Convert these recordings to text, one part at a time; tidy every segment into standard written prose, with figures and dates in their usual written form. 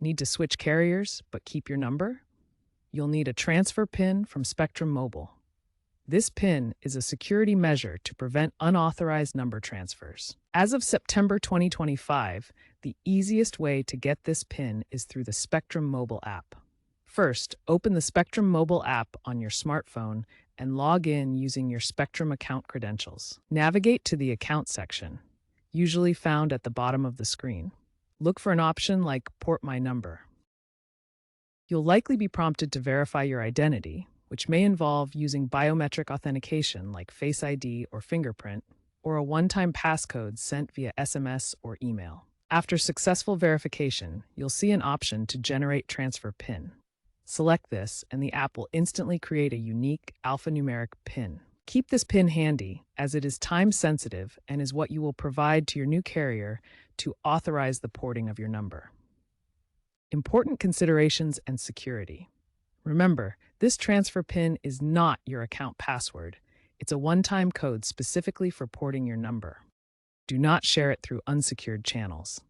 Need to switch carriers but keep your number? You'll need a transfer PIN from Spectrum Mobile. This PIN is a security measure to prevent unauthorized number transfers. As of September 2025, the easiest way to get this PIN is through the Spectrum Mobile app. First, open the Spectrum Mobile app on your smartphone and log in using your Spectrum account credentials. Navigate to the Account section, usually found at the bottom of the screen. Look for an option like Port My Number. You'll likely be prompted to verify your identity, which may involve using biometric authentication like Face ID or fingerprint, or a one-time passcode sent via SMS or email. After successful verification, you'll see an option to generate transfer PIN. Select this, and the app will instantly create a unique alphanumeric PIN. Keep this PIN handy, as it is time-sensitive and is what you will provide to your new carrier to authorize the porting of your number. Important considerations and security. Remember, this transfer PIN is not your account password. It's a one-time code specifically for porting your number. Do not share it through unsecured channels.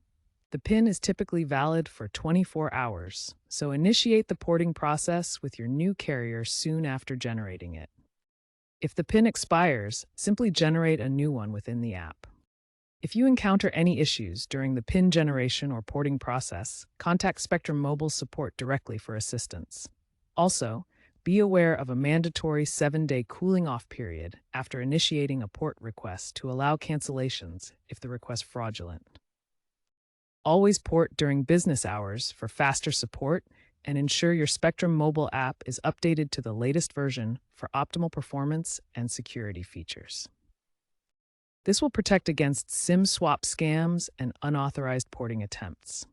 The PIN is typically valid for 24 hours, so initiate the porting process with your new carrier soon after generating it. If the PIN expires, simply generate a new one within the app. If you encounter any issues during the PIN generation or porting process, contact Spectrum Mobile support directly for assistance. Also, be aware of a mandatory 7-day cooling-off period after initiating a port request to allow cancellations if the request is fraudulent. Always port during business hours for faster support, and ensure your Spectrum Mobile app is updated to the latest version for optimal performance and security features. This will protect against SIM swap scams and unauthorized porting attempts.